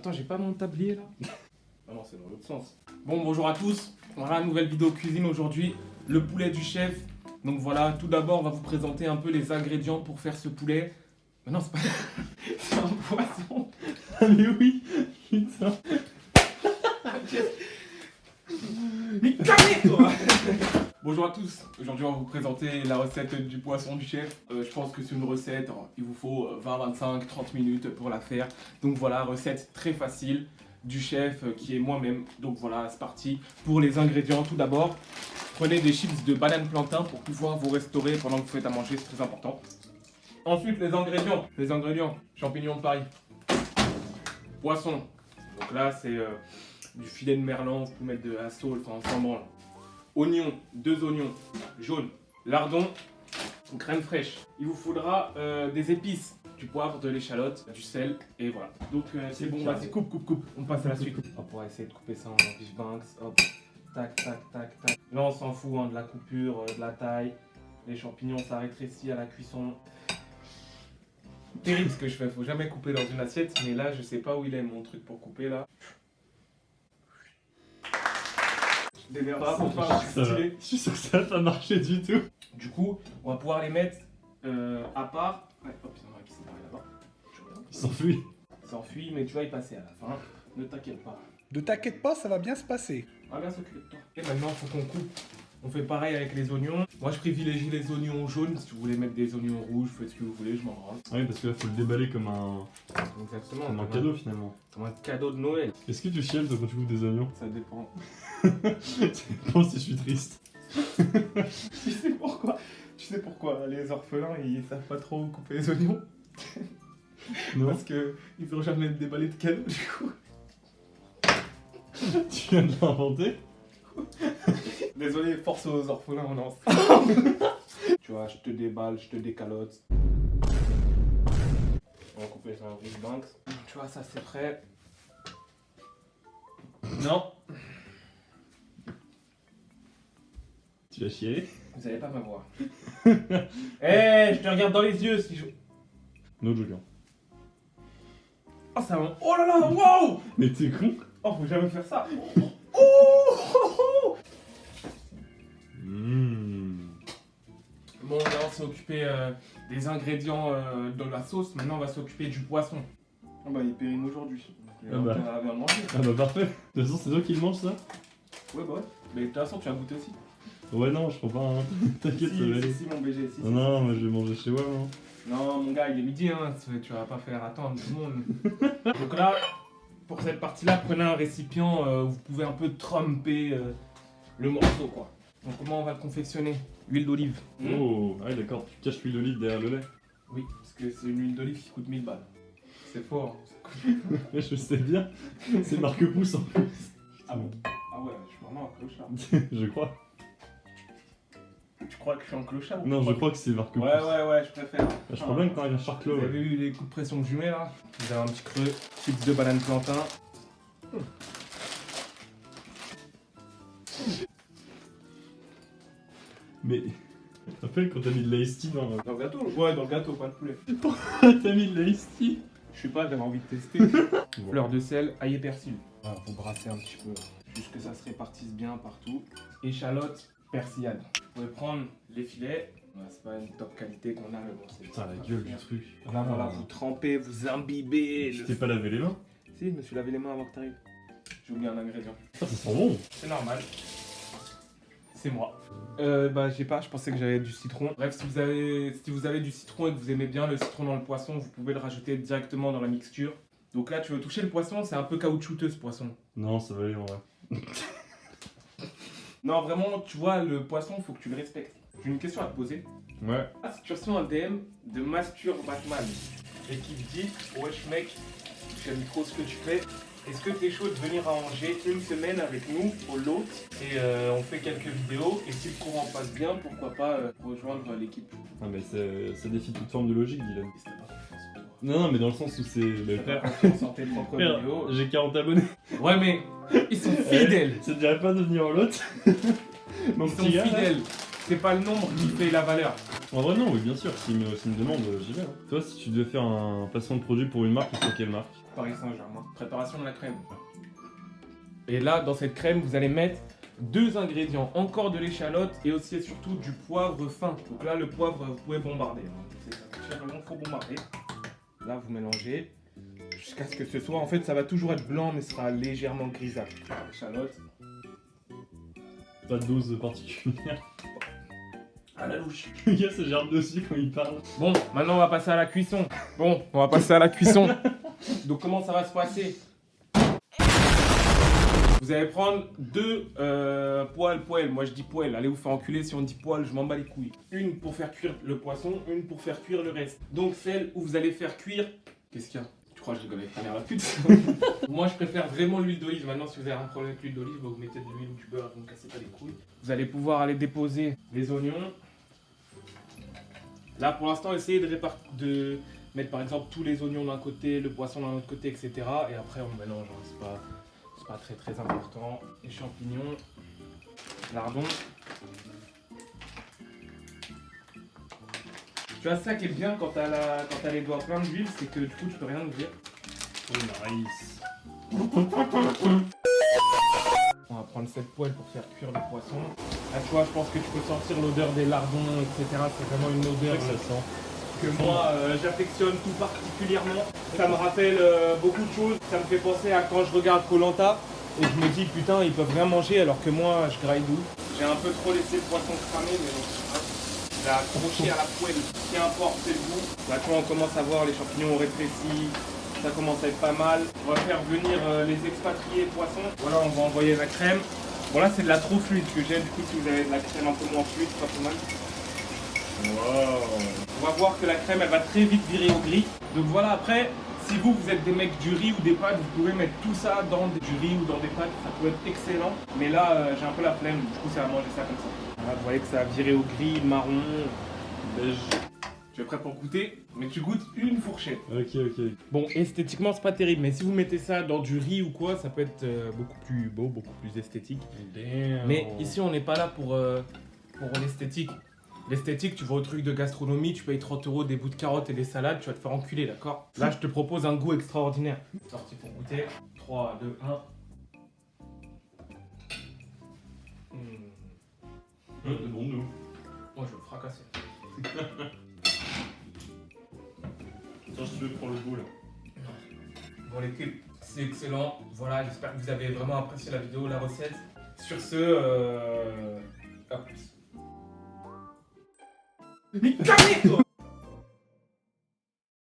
Attends, j'ai pas mon tablier là. Ah non, c'est dans l'autre sens. Bon, bonjour à tous. Voilà, nouvelle vidéo cuisine aujourd'hui. Le poulet du chef. Donc voilà, tout d'abord, on va vous présenter un peu les ingrédients pour faire ce poulet. Mais non, c'est pas... c'est un poisson. Ah mais oui. Putain. Mais calmez-toi. Bonjour à tous. Aujourd'hui, on va vous présenter la recette du poisson du chef. Je pense que c'est une recette, il vous faut 20, 25, 30 minutes pour la faire. Donc voilà, recette très facile du chef qui est moi-même. Donc voilà, c'est parti. Pour les ingrédients, tout d'abord, prenez des chips de banane plantain pour pouvoir vous restaurer pendant que vous faites à manger, c'est très important. Ensuite, les ingrédients, champignons de Paris, poisson. Donc là, c'est du filet de merlan, vous pouvez mettre de la sauce, enfin, sans branle. Oignons, 2 oignons jaunes, lardons, crème fraîche. Il vous faudra des épices, du poivre, de l'échalote, du sel, et voilà. Donc c'est bon, vas-y, coupe. On passe à la suite. On pourra essayer de couper ça en fish banks. Hop, tac. Là, on s'en fout hein, de la coupure, de la taille. Les champignons, ça rétrécit à la cuisson. Terrible ce que je fais, faut jamais couper dans une assiette, mais là, je sais pas où il est mon truc pour couper là. Je démerde pas pour faire un truc stylé. Je suis sûr que ça va pas marcher du tout. Du coup, on va pouvoir les mettre à part. Ouais, hop, on va les séparer là-bas. Il s'enfuit. Il s'enfuit, mais tu vas y passer à la fin. Ne t'inquiète pas. Ne t'inquiète pas, ça va bien se passer. On va bien s'occuper de toi. Et maintenant, il faut qu'on coupe. On fait pareil avec les oignons. Moi, je privilégie les oignons jaunes. Si vous voulez mettre des oignons rouges, faites ce que vous voulez, je m'en rends. Ah oui, parce que là, faut le déballer comme un Exactement. cadeau finalement. Comme un cadeau de Noël. Est-ce que tu chiales toi, quand tu coupes des oignons? Ça dépend. Je pense que je suis triste. Tu sais pourquoi? Les orphelins, ils savent pas trop couper les oignons. Non. Parce que ils ont jamais déballé de cadeau du coup. Tu viens de l'inventer? Désolé, force aux orphelins, on lance. Tu vois, je te déballe, je te décalote. On va couper ça en fish banks. Tu vois, ça c'est prêt. Non, Tu vas chier? vous allez pas m'avoir. Eh, je te regarde dans les yeux si je... No joker. Oh, ça va... Oh là là, wow. Mais t'es con? Oh, faut jamais faire ça. Bon, là, on s'est occupé des ingrédients de la sauce. Maintenant, on va s'occuper du poisson. Ah bah, il périme aujourd'hui. Ah bah. On va bien manger. Ah bah parfait. De toute façon, c'est toi qui le manges ça? Ouais, bah ouais. Mais de toute façon, tu as goûté aussi. Ouais, non, je crois pas. Hein. T'inquiète, ça va aller. Si, mon BG, si. Non, moi je vais manger chez moi. Hein. Non, mon gars, il est midi, hein. Tu vas pas faire attendre tout le monde. Donc là, pour cette partie-là, prenez un récipient où vous pouvez un peu tremper le morceau, quoi. Donc, comment on va le confectionner? Huile d'olive. Oh, ah oui, d'accord, tu caches l'huile d'olive derrière le lait. Oui, parce que c'est une huile d'olive qui coûte 1000 balles. C'est fort. Ouais, je sais bien. C'est marque pouce en plus. Ah bon? Ah ouais, je suis vraiment un clochard. Je crois. Tu crois que je suis un clochard ou Non, tu je crois crois que c'est marque pouce. Ouais, je préfère. Bah, je crois bien que t'arrives à Charclos. Vous Ouais. avez eu les coups de pression que je mets là? Vous avez un petit creux. Chips de banane plantain. Mais. Tu te rappelles quand t'as mis de l'ice tea dans. Dans le gâteau? Ouais, dans le gâteau, pas de poulet. T'as mis de l'ice tea? Je sais pas, j'avais envie de tester. Fleur de sel, ail et persil. Voilà, faut brasser un petit peu. Juste que ça se répartisse bien partout. Échalote, persillade. Vous pouvez prendre les filets. Ouais, c'est pas une top qualité qu'on a, mais bon, c'est... Putain, la gueule du truc. Là, voilà, vous trempez, vous imbibez. Tu t'es pas lavé les mains? Si, je me suis lavé les mains avant que t'arrives. J'ai oublié un ingrédient. Ça sent bon. C'est normal. C'est moi. Bah, je sais pas, je pensais que j'avais du citron. Bref, si vous avez du citron et que vous aimez bien le citron dans le poisson, vous pouvez le rajouter directement dans la mixture. Donc là, tu veux toucher le poisson, c'est un peu caoutchouteux ce poisson. Non, ça va aller en vrai. Non, vraiment, tu vois, le poisson, faut que tu le respectes. J'ai une question à te poser. Ouais. Ah, si tu reçois un DM de Mastur Batman et qui te dit wesh mec, j'aime trop ce que tu fais, est-ce que t'es chaud de venir à Angers une semaine avec nous au lot et on fait quelques vidéos et si le courant passe bien, pourquoi pas rejoindre l'équipe? Ah, mais ça défie toute forme de logique, Dylan. Et si t'as pas confiance en toi? Non, mais dans le sens où c'est. Mais T'as pas frère. confiance en tes propres Frère, vidéos? j'ai 40 abonnés. Ouais mais ils sont fidèles. Ça te dirait pas de venir en lot? Mon Ils sont petit gars, là. fidèles. C'est pas le nombre qui fait la valeur. En vrai, non, oui, bien sûr. S'il me demande, j'y vais. Hein. Toi, si tu devais faire un placement de produit pour une marque, tu ferais quelle marque? Paris Saint-Germain. Préparation de la crème. Et là, dans cette crème, vous allez mettre 2 ingrédients, encore de l'échalote et aussi et surtout du poivre fin. Donc là, le poivre, vous pouvez bombarder. C'est vraiment faut bombarder. Là, vous mélangez jusqu'à ce que ce soit. En fait, ça va toujours être blanc, mais ce sera légèrement grisâtre. L'échalote. Pas de dose particulière. À la louche. Le gars se gerbe dessus quand il parle. Bon, maintenant on va passer à la cuisson. Donc comment ça va se passer? Vous allez prendre 2 poêles. Moi je dis poêle. Allez vous faire enculer si on dit poêle, je m'en bats les couilles. Une pour faire cuire le poisson, une pour faire cuire le reste. Donc celle où vous allez faire cuire... Qu'est-ce qu'il y a? Tu crois que je rigole avec ta mère la pute? Moi je préfère vraiment l'huile d'olive. Maintenant si vous avez un problème avec l'huile d'olive, vous mettez de l'huile ou du beurre, vous ne cassez pas les couilles. Vous allez pouvoir aller déposer les oignons. Là pour l'instant essayez de mettre par exemple tous les oignons d'un côté, le poisson d'un autre côté, etc. Et après on mélange, hein. C'est pas très important. Les champignons, lardons. Tu vois ça qui est bien quand t'as les doigts pleins d'huile, c'est que du coup tu peux rien ouvrir. Oh, nice. On va prendre cette poêle pour faire cuire le poisson. Là tu vois, je pense que tu peux sentir l'odeur des lardons, etc. C'est vraiment une odeur Ça sent. que moi j'affectionne tout particulièrement. Ça me rappelle beaucoup de choses. Ça me fait penser à quand je regarde Koh-Lanta et je me dis putain ils peuvent rien manger alors que moi je graille d'où. J'ai un peu trop laissé le poisson cramer mais bon. J'ai accroché à la poêle. Ce qui importe c'est le goût. Là tu vois on commence à voir les champignons rétrécis. Ça commence à être pas mal. On va faire venir les expatriés poissons. Voilà, on va envoyer la crème. Bon là c'est de la trop fluide que j'aime. Du coup si vous avez de la crème un peu moins fluide, c'est pas trop mal. Wow. On va voir que la crème elle va très vite virer au gris. Donc voilà, après si vous êtes des mecs du riz ou des pâtes, vous pouvez mettre tout ça dans du riz ou dans des pâtes, ça peut être excellent. Mais là j'ai un peu la flemme, du coup ça va manger ça comme ça. Voilà, vous voyez que ça a viré au gris, marron, beige. Tu es prêt pour goûter? Mais tu goûtes une fourchette. Ok. Bon, esthétiquement, c'est pas terrible, mais si vous mettez ça dans du riz ou quoi, ça peut être beaucoup plus beau, beaucoup plus esthétique. Damn. Mais ici, on n'est pas là pour l'esthétique. L'esthétique, tu vas au truc de gastronomie, tu payes 30 € des bouts de carottes et des salades, tu vas te faire enculer, d'accord? Là, je te propose un goût extraordinaire. Sorti pour goûter. 3, 2, 1. C'est bon, nous. Moi, je vais me fracasser. Tiens, si tu veux, prends le bout là. Bon l'équipe, c'est excellent. Voilà, j'espère que vous avez vraiment apprécié la vidéo, la recette. Sur ce, hop. Mais calmez-toi.